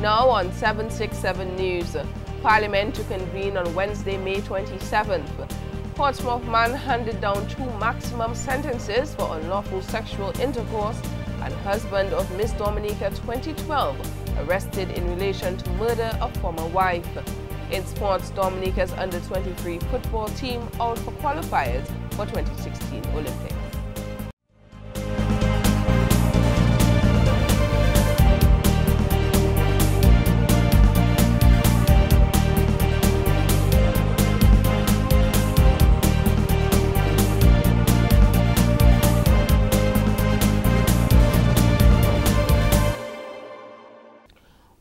Now on 767 News, Parliament to convene on Wednesday, May 27th. Portsmouth man handed down 2 maximum sentences for unlawful sexual intercourse, and husband of Miss Dominica 2012 arrested in relation to murder of former wife. In sports, Dominica's under-23 football team out for qualifiers for 2016 Olympics.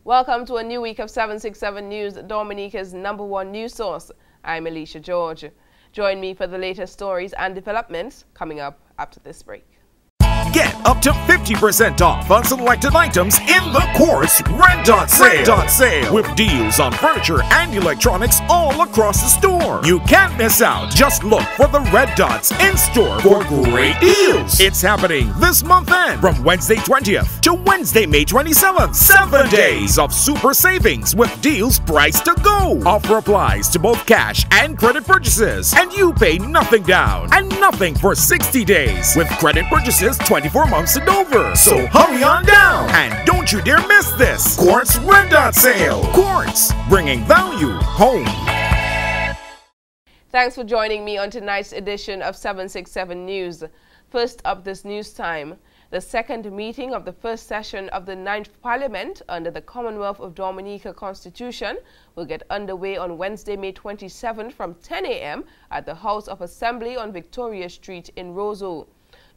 Welcome to a new week of 767 News, Dominica's #1 news source. I'm Alicia George. Join me for the latest stories and developments coming up after this break. Get up to 50% off on selected items in the Quartz Red Dot Sale. With deals on furniture and electronics all across the store. You can't miss out. Just look for the Red Dots in store for great deals. It's happening this month end from Wednesday 20th to Wednesday, May 27th. 7 days of super savings with deals priced to go. Offer applies to both cash and credit purchases. And you pay nothing down and nothing for 60 days with credit purchases 24 months and over. So hurry on down and don't you dare miss this Quartz Red Dot Sale. Quartz, bringing value home. Thanks for joining me on tonight's edition of 767 News. First up this news time, the second meeting of the first session of the 9th Parliament under the Commonwealth of Dominica Constitution will get underway on Wednesday, May 27th from 10 a.m. at the House of Assembly on Victoria Street in Roseau.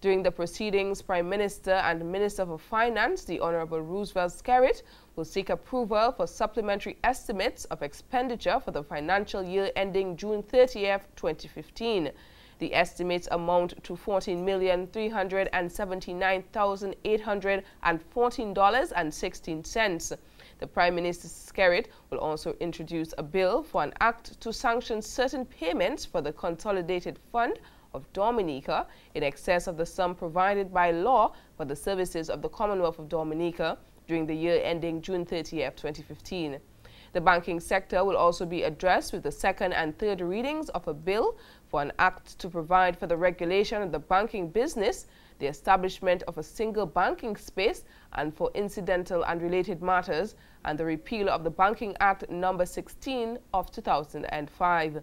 During the proceedings, Prime Minister and Minister for Finance, the Honorable Roosevelt Skerritt, will seek approval for supplementary estimates of expenditure for the financial year ending June 30th, 2015. The estimates amount to $14,379,814.16. The Prime Minister Skerritt will also introduce a bill for an act to sanction certain payments for the Consolidated Fund of Dominica in excess of the sum provided by law for the services of the Commonwealth of Dominica during the year ending June 30th, 2015. The banking sector will also be addressed with the second and third readings of a bill for an act to provide for the regulation of the banking business, the establishment of a single banking space, and for incidental and related matters, and the repeal of the Banking Act No. 16 of 2005.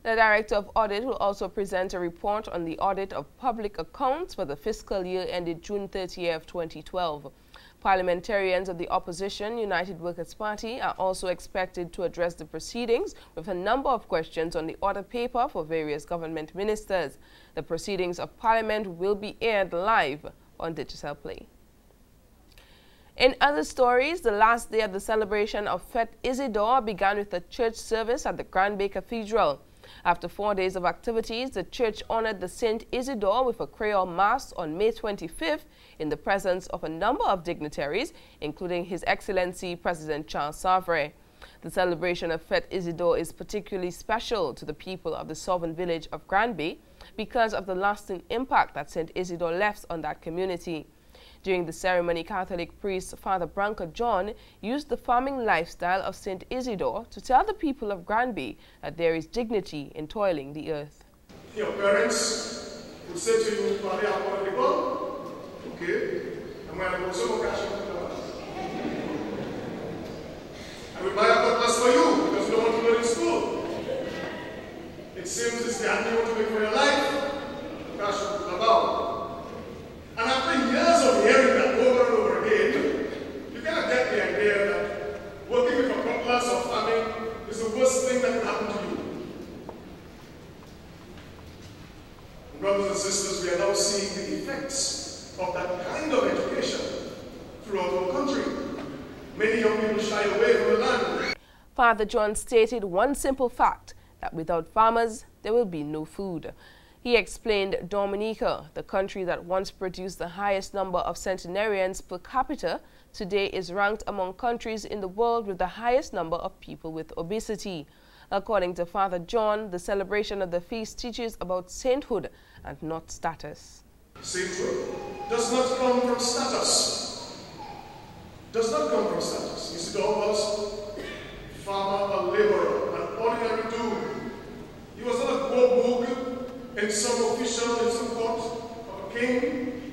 The Director of Audit will also present a report on the audit of public accounts for the fiscal year ended June 30th, 2012. Parliamentarians of the opposition United Workers' Party are also expected to address the proceedings with a number of questions on the order paper for various government ministers. The proceedings of Parliament will be aired live on Digital Play. In other stories, the last day of the celebration of Fête Isidore began with a church service at the Grand Bay Cathedral. After 4 days of activities, the church honored the Saint Isidore with a Creole Mass on May 25th in the presence of a number of dignitaries, including His Excellency President Charles Savre. The celebration of Fête Isidore is particularly special to the people of the southern village of Granby because of the lasting impact that Saint Isidore left on that community. During the ceremony, Catholic priest Father Branca John used the farming lifestyle of St. Isidore to tell the people of Granby that there is dignity in toiling the earth. Your parents would say to you, "Padre, I want to go." Okay, I'm going to go some cash. I will buy a cutlass for you because you don't want to learn in school. It seems it's the only you want to make for your life. Cash about. And after years of hearing that over and over again, you kind of get the idea that working with a cutlass or farming is the worst thing that can happen to you. Brothers and sisters, we are now seeing the effects of that kind of education throughout our country. Many young people shy away from the land. Father John stated one simple fact, that without farmers, there will be no food. He explained Dominica, the country that once produced the highest number of centenarians per capita, today is ranked among countries in the world with the highest number of people with obesity. According to Father John, the celebration of the feast teaches about sainthood and not status. Sainthood does not come from status. does not come from status. Isidore was a farmer, a laborer, an ordinary dude. He was not a go-boog and some official in some court of a king.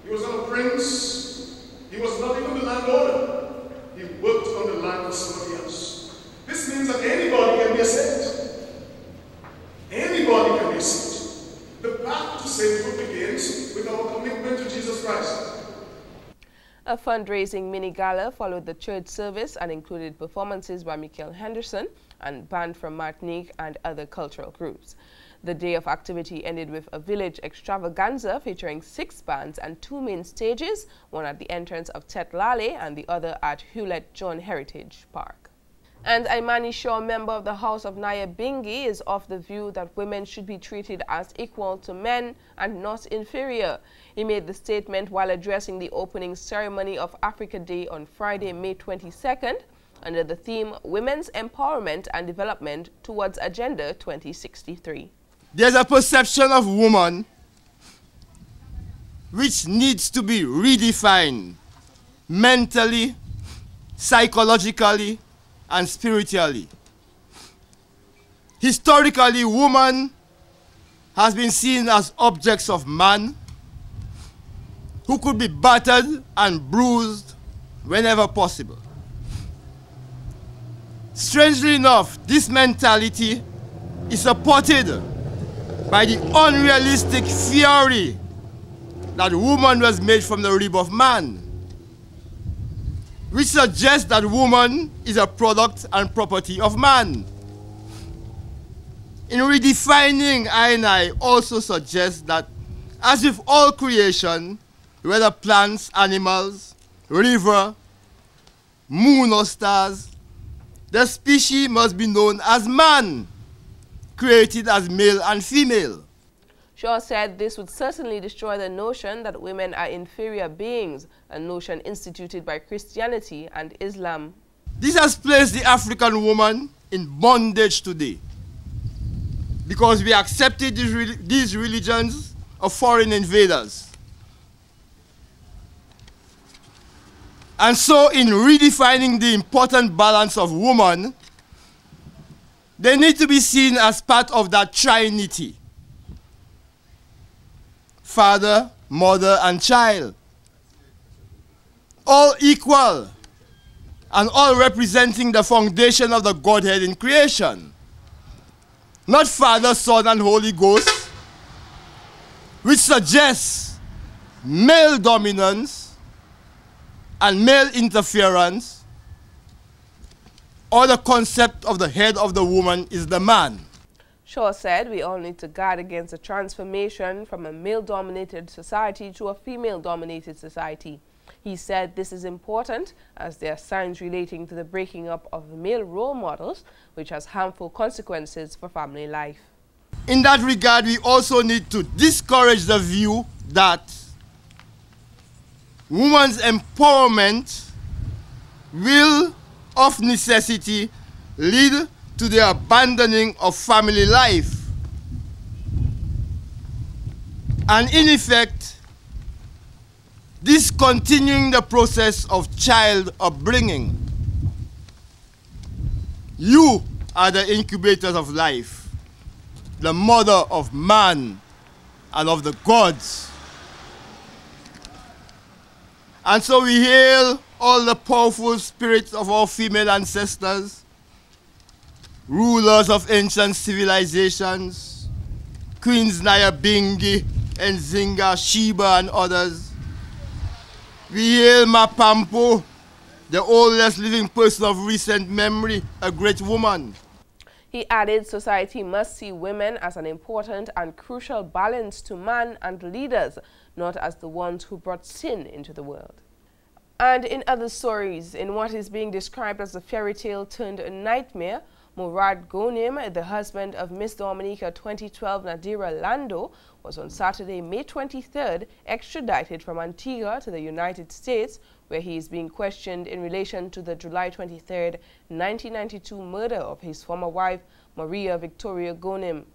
He was not a prince. He was not even the landowner. He worked on the land for somebody else. This means that anybody can be a saint. Anybody can be a saint. The path to sainthood begins with our commitment to Jesus Christ. A fundraising mini-gala followed the church service and included performances by Michael Henderson and band from Martinique and other cultural groups. The day of activity ended with a village extravaganza featuring 6 bands and 2 main stages, one at the entrance of Tet Lale and the other at Hewlett John Heritage Park. And Imani Shaw, member of the House of Nyabingi, is of the view that women should be treated as equal to men and not inferior. He made the statement while addressing the opening ceremony of Africa Day on Friday, May 22nd, under the theme Women's Empowerment and Development Towards Agenda 2063. There's a perception of woman which needs to be redefined mentally, psychologically, and spiritually. Historically, woman has been seen as objects of man who could be battered and bruised whenever possible. Strangely enough, this mentality is supported by the unrealistic theory that woman was made from the rib of man, which suggests that woman is a product and property of man. In redefining, I also suggest that, as with all creation, whether plants, animals, river, moon or stars, the species must be known as man, created as male and female. Shaw said this would certainly destroy the notion that women are inferior beings, a notion instituted by Christianity and Islam. This has placed the African woman in bondage today because we accepted these religions of foreign invaders. And so in redefining the important balance of woman, they need to be seen as part of that trinity: father, mother, and child. All equal and all representing the foundation of the Godhead in creation. Not Father, Son, and Holy Ghost, which suggests male dominance and male interference, or the concept of the head of the woman is the man. Shaw said we all need to guard against a transformation from a male-dominated society to a female-dominated society. He said this is important as there are signs relating to the breaking up of male role models, which has harmful consequences for family life. In that regard, we also need to discourage the view that women's empowerment will, of necessity, lead to the abandoning of family life, and in effect, discontinuing the process of child upbringing. You are the incubators of life, the mother of man and of the gods. And so we hail all the powerful spirits of our female ancestors, rulers of ancient civilizations, Queens Nyabingi, Nzinga, Sheba, and others. We hail Mapampo, the oldest living person of recent memory, a great woman. He added society must see women as an important and crucial balance to man and leaders, not as the ones who brought sin into the world. And in other stories, in what is being described as a fairy tale turned a nightmare, Morad Gunam, the husband of Miss Dominica 2012 Nadira Lando, was on Saturday, May 23rd, extradited from Antigua to the United States, where he is being questioned in relation to the July 23rd, 1992 murder of his former wife, Maria Victoria Gunam.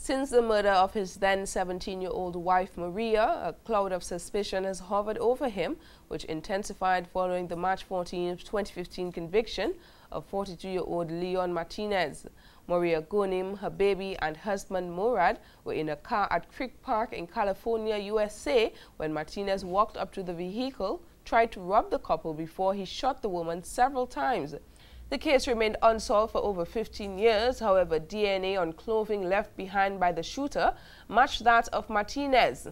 Since the murder of his then 17-year-old wife Maria, a cloud of suspicion has hovered over him, which intensified following the March 14, 2015 conviction of 42-year-old Leon Martinez. Morad Gunam, her baby, and husband Morad were in a car at Creek Park in California, USA, when Martinez walked up to the vehicle, tried to rob the couple before he shot the woman several times. The case remained unsolved for over 15 years. However, DNA on clothing left behind by the shooter matched that of Martinez,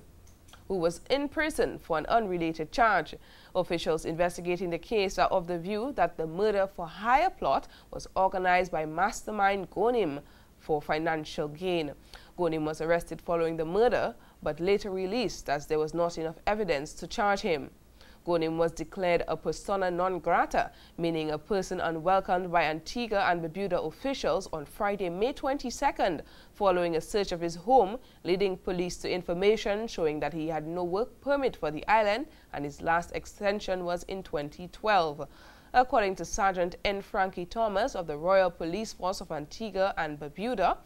who was in prison for an unrelated charge. Officials investigating the case are of the view that the murder-for-hire plot was organized by mastermind Gunam for financial gain. Gunam was arrested following the murder, but later released as there was not enough evidence to charge him. Gunam was declared a persona non grata, meaning a person unwelcomed by Antigua and Barbuda officials on Friday, May 22nd, following a search of his home, leading police to information showing that he had no work permit for the island and his last extension was in 2012. According to Sergeant N. Frankie Thomas of the Royal Police Force of Antigua and Barbuda,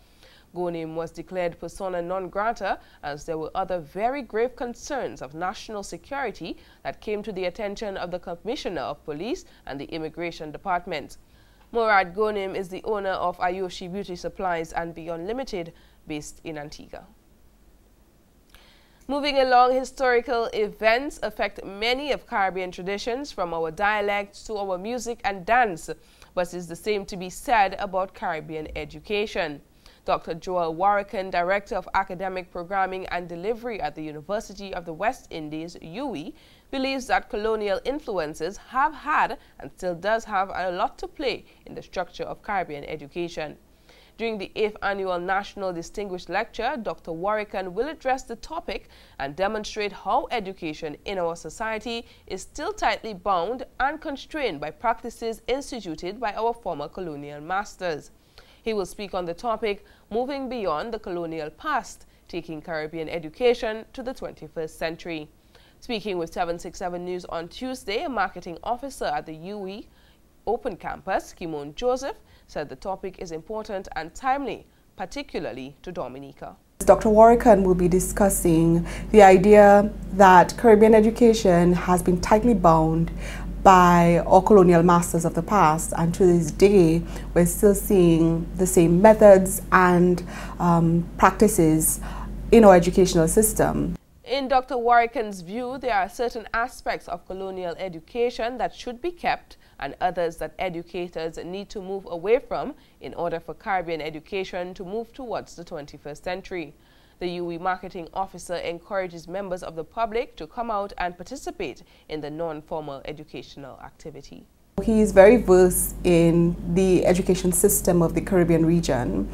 Gunam was declared persona non grata as there were other very grave concerns of national security that came to the attention of the Commissioner of Police and the Immigration Department. Morad Gunam is the owner of Ayoshi Beauty Supplies and Beyond Limited, based in Antigua. Moving along, historical events affect many of Caribbean traditions, from our dialects to our music and dance, but it's the same to be said about Caribbean education. Dr. Joel Warrican, Director of Academic Programming and Delivery at the University of the West Indies, UWI, believes that colonial influences have had and still does have a lot to play in the structure of Caribbean education. During the 8th Annual National Distinguished Lecture, Dr. Warrican will address the topic and demonstrate how education in our society is still tightly bound and constrained by practices instituted by our former colonial masters. He will speak on the topic, Moving Beyond the Colonial Past, Taking Caribbean Education to the 21st Century. Speaking with 767 News on Tuesday, a marketing officer at the UWI Open Campus, Kimon Joseph, said the topic is important and timely, particularly to Dominica. Dr. Warrican will be discussing the idea that Caribbean education has been tightly bound by our colonial masters of the past, and to this day we're still seeing the same methods and practices in our educational system. In Dr. Warrican's view, there are certain aspects of colonial education that should be kept and others that educators need to move away from in order for Caribbean education to move towards the 21st century. The UWI marketing officer encourages members of the public to come out and participate in the non-formal educational activity. He is very versed in the education system of the Caribbean region,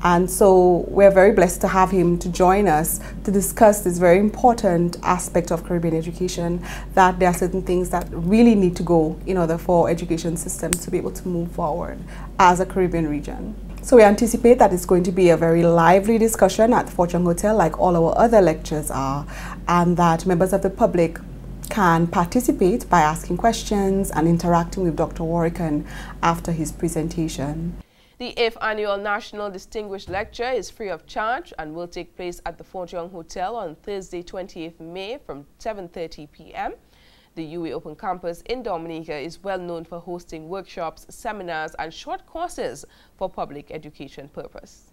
and so we're very blessed to have him to join us to discuss this very important aspect of Caribbean education, that there are certain things that really need to go in order for education systems to be able to move forward as a Caribbean region. So we anticipate that it's going to be a very lively discussion at Fortune Hotel, like all our other lectures are, and that members of the public can participate by asking questions and interacting with Dr. Warrican after his presentation. The 8th Annual National Distinguished Lecture is free of charge and will take place at the Fortune Hotel on Thursday, 28th May from 7:30 p.m. The UWI Open Campus in Dominica is well known for hosting workshops, seminars, and short courses for public education purpose.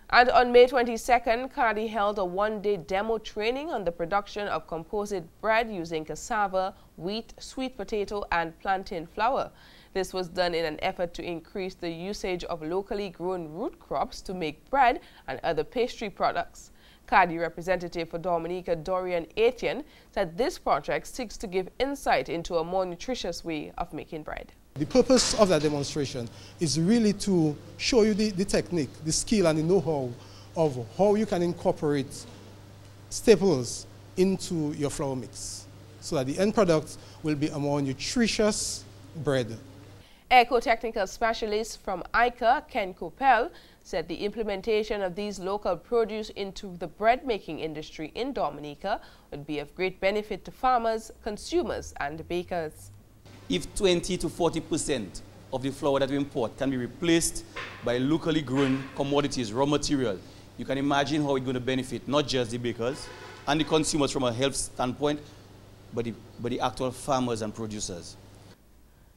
And on May 22nd, Cardi held a one-day demo training on the production of composite bread using cassava, wheat, sweet potato, and plantain flour. This was done in an effort to increase the usage of locally grown root crops to make bread and other pastry products. Cardi representative for Dominica, Dorian Etienne, said this project seeks to give insight into a more nutritious way of making bread. The purpose of that demonstration is really to show you the technique, the skill and the know-how of how you can incorporate staples into your flour mix so that the end product will be a more nutritious bread. Eco-technical specialist from ICA, Ken Coppell, said the implementation of these local produce into the bread-making industry in Dominica would be of great benefit to farmers, consumers, and bakers. If 20 to 40% of the flour that we import can be replaced by locally grown commodities, raw material, you can imagine how it's going to benefit not just the bakers and the consumers from a health standpoint, but the actual farmers and producers.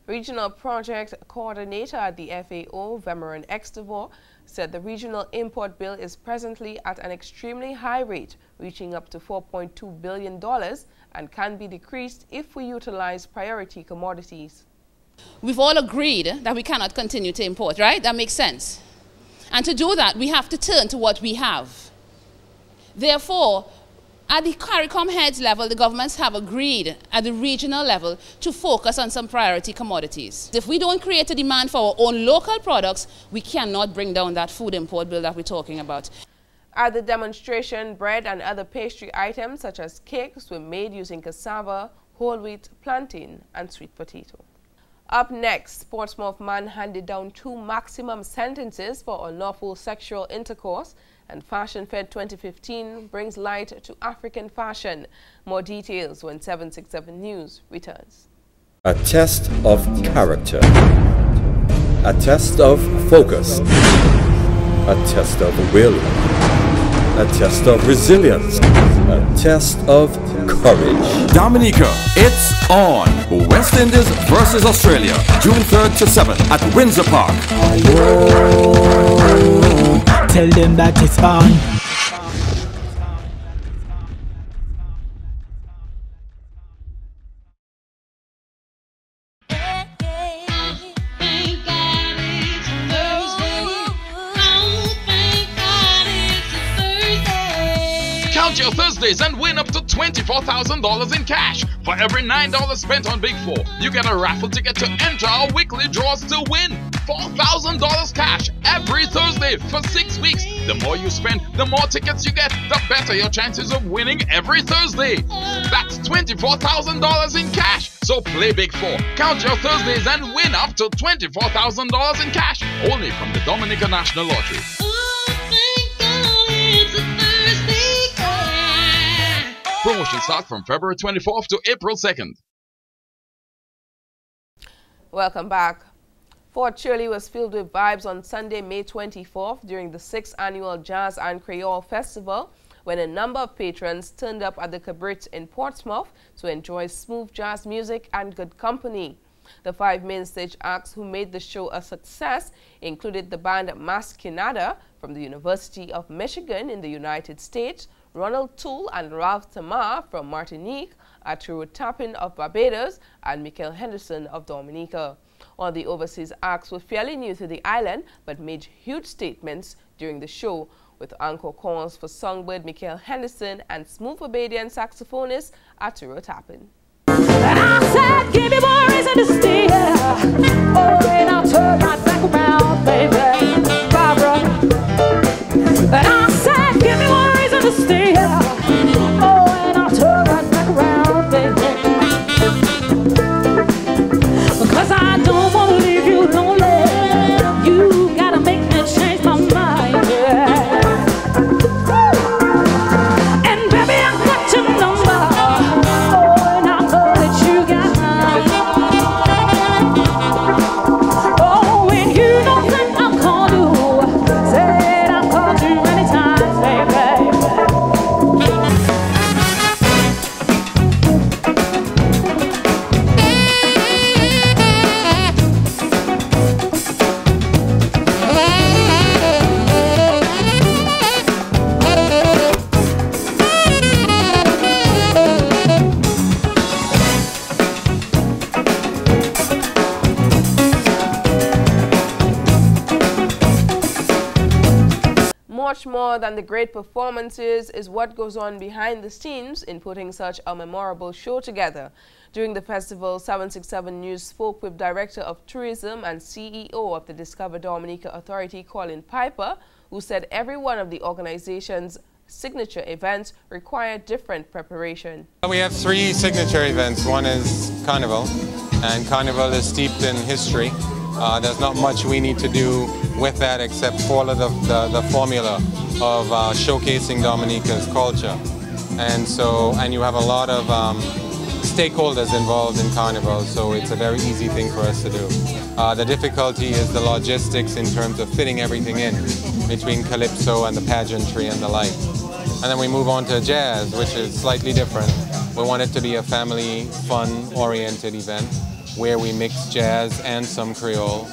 Regional Project Coordinator at the FAO, Vemeran Extavor, said the regional import bill is presently at an extremely high rate, reaching up to $4.2 billion, and can be decreased if we utilize priority commodities. We've all agreed that we cannot continue to import, right? That makes sense. And to do that, we have to turn to what we have. Therefore, at the CARICOM heads level, the governments have agreed at the regional level to focus on some priority commodities. If we don't create a demand for our own local products, we cannot bring down that food import bill that we're talking about. At the demonstration, bread and other pastry items such as cakes were made using cassava, whole wheat, plantain, and sweet potato. Up next, Portsmouth man handed down 2 maximum sentences for unlawful sexual intercourse, and Fashion Fed 2015 brings light to African fashion. More details when 767 News returns. A test of character, a test of focus, a test of will, a test of resilience, a test of courage. Dominica, it's on. West Indies versus Australia, June 3rd to 7th at Windsor Park. Tell them that it's on. Count your Thursdays and win up to $24,000 in cash. For every $9 spent on Big 4, you get a raffle ticket to enter our weekly draws to win $4,000 cash every Thursday for 6 weeks. The more you spend, the more tickets you get, the better your chances of winning every Thursday. That's $24,000 in cash. So play Big 4, count your Thursdays and win up to $24,000 in cash. Only from the Dominica National Lottery. Promotion starts from February 24th to April 2nd. Welcome back. Fort Shirley was filled with vibes on Sunday, May 24th during the 6th Annual Jazz and Creole Festival, when a number of patrons turned up at the Cabaret in Portsmouth to enjoy smooth jazz music and good company. The 5 main stage acts who made the show a success included the band Masquinada from the University of Michigan in the United States, Ronald Toole and Ralph Tamar from Martinique, Arturo Tapin of Barbados, and Michael Henderson of Dominica. All the overseas acts were fairly new to the island but made huge statements during the show, with encore calls for songbird Michael Henderson and smooth Barbadian saxophonist Arturo Tapin. I said, give me more reason to stay here. Oh, and I'll turn right back around, baby, Barbara. And I said, give me more reason to stay here. Oh, and I'll turn right back around, baby. Because I don't want to leave you lonely. You gotta make me change my mind, yeah. And baby, I got your number. Oh, and I know that you got mine. Oh, and you don't think I'll call you. Said I'll call you anytime, baby. Much more than the great performances is what goes on behind the scenes in putting such a memorable show together. During the festival, 767 News spoke with Director of Tourism and CEO of the Discover Dominica Authority, Colin Piper, who said every one of the organization's signature events require different preparation. We have 3 signature events. One is Carnival, and Carnival is steeped in history. There's not much we need to do with that except follow the formula of showcasing Dominica's culture. And you have a lot of stakeholders involved in Carnival, so it's a very easy thing for us to do. The difficulty is the logistics in terms of fitting everything in between calypso and the pageantry and the like. And then we move on to jazz, which is slightly different. We want it to be a family, fun-oriented event where we mix jazz and some Creole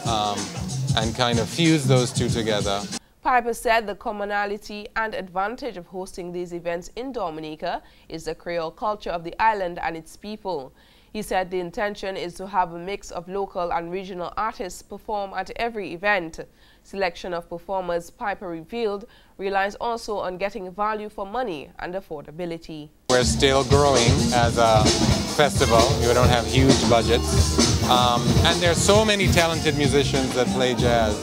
and kind of fuse those two together. Piper said the commonality and advantage of hosting these events in Dominica is the Creole culture of the island and its people. He said the intention is to have a mix of local and regional artists perform at every event. Selection of performers, Piper revealed, relies also on getting value for money and affordability. We're still growing as a festival. We don't have huge budgets. And there's so many talented musicians that play jazz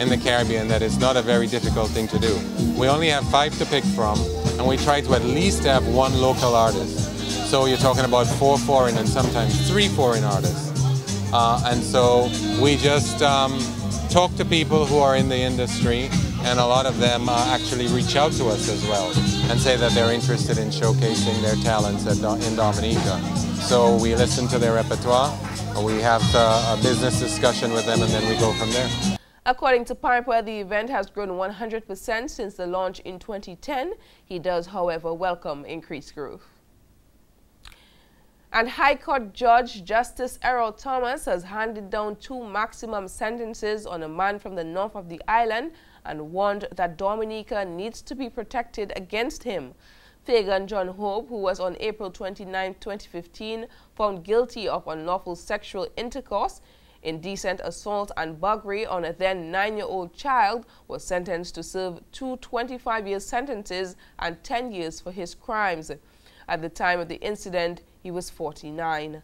in the Caribbean that it's not a very difficult thing to do. We only have 5 to pick from, and we try to at least have 1 local artist. So you're talking about 4 foreign and sometimes 3 foreign artists. And so we just talk to people who are in the industry, and a lot of them actually reach out to us as well and say that they're interested in showcasing their talents in Dominica. So we listen to their repertoire, we have a business discussion with them, and then we go from there. According to Piper, the event has grown 100% since the launch in 2010. He does, however, welcome increased growth. And High Court Judge Justice Errol Thomas has handed down 2 maximum sentences on a man from the north of the island and warned that Dominica needs to be protected against him. Fagan John Hope, who was on April 29, 2015, found guilty of unlawful sexual intercourse, indecent assault and buggery on a then 9-year-old child, was sentenced to serve 2 25-year sentences and 10 years for his crimes. At the time of the incident, he was 49.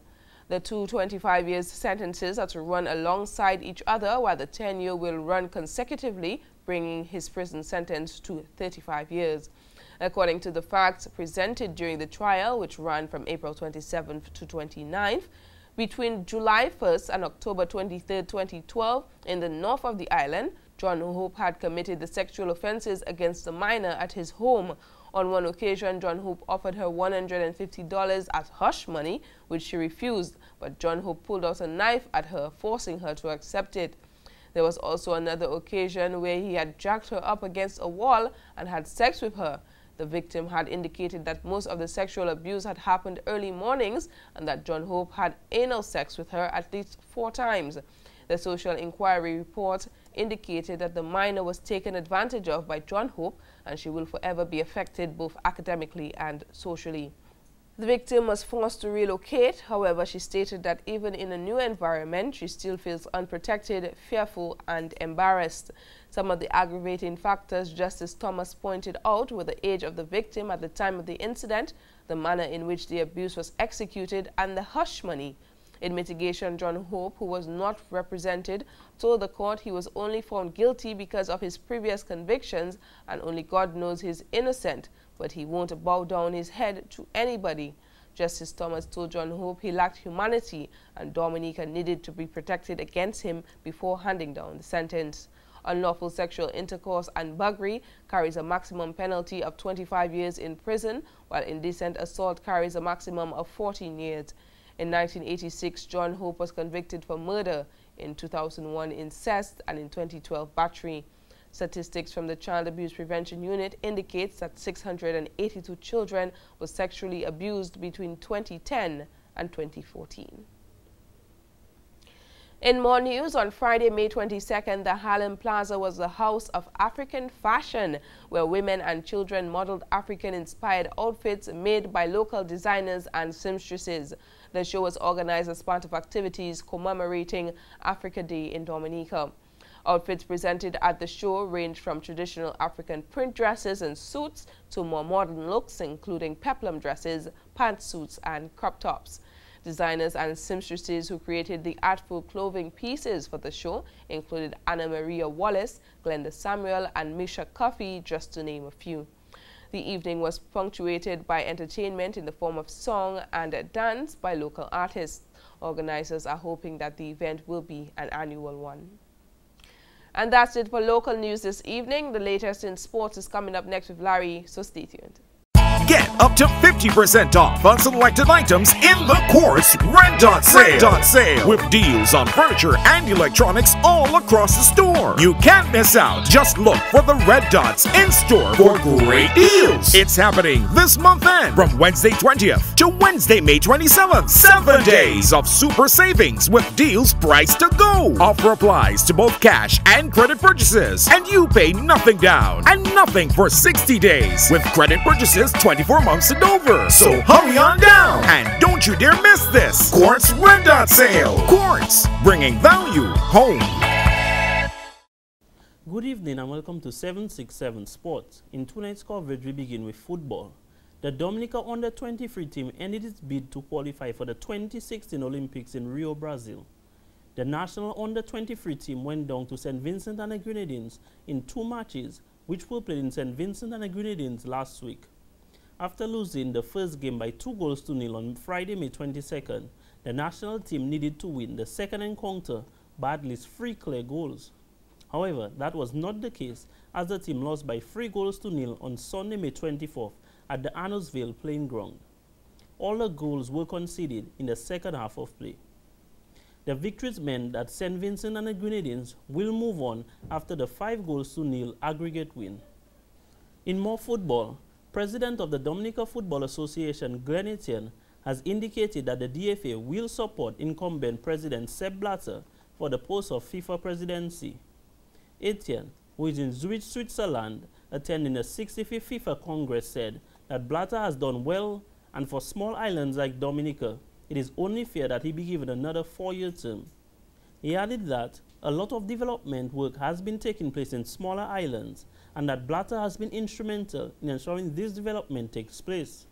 The 2 25-year sentences are to run alongside each other, while the 10-year will run consecutively, bringing his prison sentence to 35 years. According to the facts presented during the trial, which ran from April 27th to 29th, between July 1st and October 23rd, 2012, in the north of the island, John Hope had committed the sexual offenses against the minor at his home. On one occasion, John Hope offered her $150 as hush money, which she refused, but John Hope pulled out a knife at her, forcing her to accept it. There was also another occasion where he had jacked her up against a wall and had sex with her. The victim had indicated that most of the sexual abuse had happened early mornings and that John Hope had anal sex with her at least 4 times. The social inquiry report indicated that the minor was taken advantage of by John Hope, and she will forever be affected both academically and socially. The victim was forced to relocate. However, she stated that even in a new environment, she still feels unprotected, fearful, and embarrassed. Some of the aggravating factors Justice Thomas pointed out were the age of the victim at the time of the incident, the manner in which the abuse was executed, and the hush money. In mitigation, John Hope, who was not represented, told the court he was only found guilty because of his previous convictions and only God knows he's innocent, but he won't bow down his head to anybody. Justice Thomas told John Hope he lacked humanity and Dominica needed to be protected against him before handing down the sentence. Unlawful sexual intercourse and buggery carries a maximum penalty of 25 years in prison, while indecent assault carries a maximum of 14 years. In 1986, John Hope was convicted for murder, in 2001 incest, and in 2012 battery. Statistics from the Child Abuse Prevention Unit indicates that 682 children were sexually abused between 2010 and 2014. In more news, on Friday, May 22nd, the Harlem Plaza was the house of African fashion, where women and children modeled African-inspired outfits made by local designers and seamstresses. The show was organized as part of activities commemorating Africa Day in Dominica. Outfits presented at the show ranged from traditional African print dresses and suits to more modern looks, including peplum dresses, pantsuits, and crop tops. Designers and seamstresses who created the artful clothing pieces for the show included Anna Maria Wallace, Glenda Samuel, and Misha Coffey, just to name a few. The evening was punctuated by entertainment in the form of song and dance by local artists. Organizers are hoping that the event will be an annual one. And that's it for local news this evening. The latest in sports is coming up next with Larry, so stay tuned. Get up to 50% off on selected items in the Quartz Red Dot Sale. With deals on furniture and electronics all across the store. You can't miss out. Just look for the Red Dots in store for great deals. It's happening this month end from Wednesday 20th to Wednesday May 27th. 7 days of super savings with deals priced to go. Offer applies to both cash and credit purchases, and you pay nothing down and nothing for 60 days with credit purchases 24 months and over. So hurry on down and don't you dare miss this Quartz Red Dot Sale. Quartz, bringing value home. Good evening and welcome to 767 Sports. In tonight's coverage, we begin with football. The Dominica Under-23 team ended its bid to qualify for the 2016 Olympics in Rio, Brazil. The national Under-23 team went down to St. Vincent and the Grenadines in 2 matches, which were played in St. Vincent and the Grenadines last week. After losing the first game by 2-0 on Friday, May 22nd, the national team needed to win the second encounter by at least 3 clear goals. However, that was not the case, as the team lost by 3-0 on Sunday, May 24th at the Annosville playing ground. All the goals were conceded in the second half of play. The victories meant that St. Vincent and the Grenadines will move on after the 5-0 aggregate win. In more football, President of the Dominica Football Association, Glenn Etienne, has indicated that the DFA will support incumbent President Sepp Blatter for the post of FIFA presidency. Etienne, who is in Zurich, Switzerland, attending the 65th FIFA Congress, said that Blatter has done well, and for small islands like Dominica, it is only fair that he be given another 4-year term. He added that a lot of development work has been taking place in smaller islands, and that Blatter has been instrumental in ensuring this development takes place.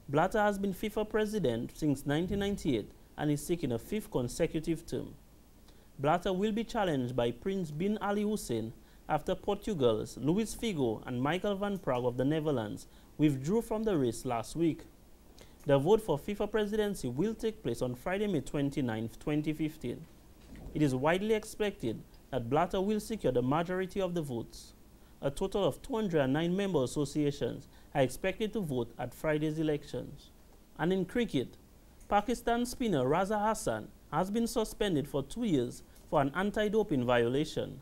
Blatter has been FIFA president since 1998 and is seeking a 5th consecutive term. Blatter will be challenged by Prince bin Ali Hussein after Portugal's Luis Figo and Michael van Praag of the Netherlands withdrew from the race last week. The vote for FIFA presidency will take place on Friday, May 29, 2015. It is widely expected that Blatter will secure the majority of the votes. A total of 209 member associations are expected to vote at Friday's elections. And in cricket, Pakistan spinner Raza Hassan has been suspended for 2 years for an anti-doping violation.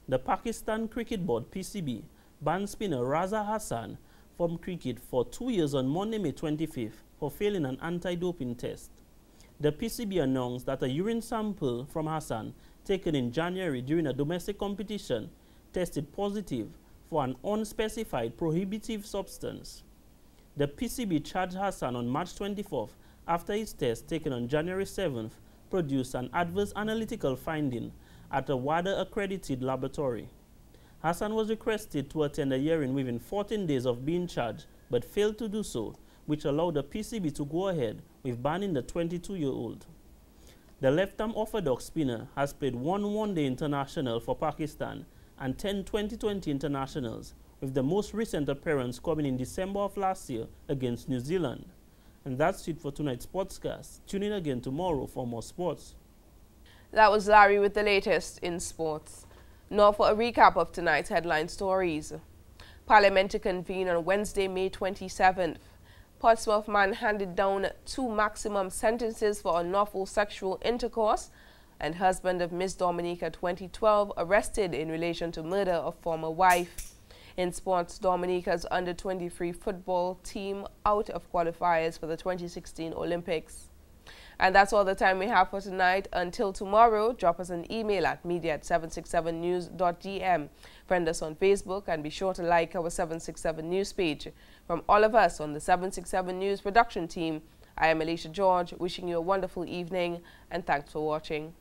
The Pakistan Cricket Board (PCB) banned spinner Raza Hassan from cricket for 2 years on Monday, May 25th for failing an anti-doping test. The PCB announced that a urine sample from Hassan taken in January during a domestic competition tested positive for an unspecified prohibitive substance. The PCB charged Hassan on March 24th after his test taken on January 7th produced an adverse analytical finding at a WADA-accredited laboratory. Hassan was requested to attend a hearing within 14 days of being charged, but failed to do so, which allowed the PCB to go ahead with banning the 22-year-old. The left-arm orthodox spinner has played 1 one-day international for Pakistan and 10 2020 internationals, with the most recent appearance coming in December of last year against New Zealand. And that's it for tonight's sportscast. Tune in again tomorrow for more sports. That was Larry with the latest in sports. Now for a recap of tonight's headline stories. Parliament to convene on Wednesday, May 27th. Portsmouth man handed down 2 maximum sentences for unlawful sexual intercourse, and husband of Miss Dominica 2012 arrested in relation to murder of former wife. In sports, Dominica's under-23 football team out of qualifiers for the 2016 Olympics. And that's all the time we have for tonight. Until tomorrow, drop us an email at media@767news.gm. Friend us on Facebook and be sure to like our 767 News page. From all of us on the 767 News production team, I am Alicia George, wishing you a wonderful evening and thanks for watching.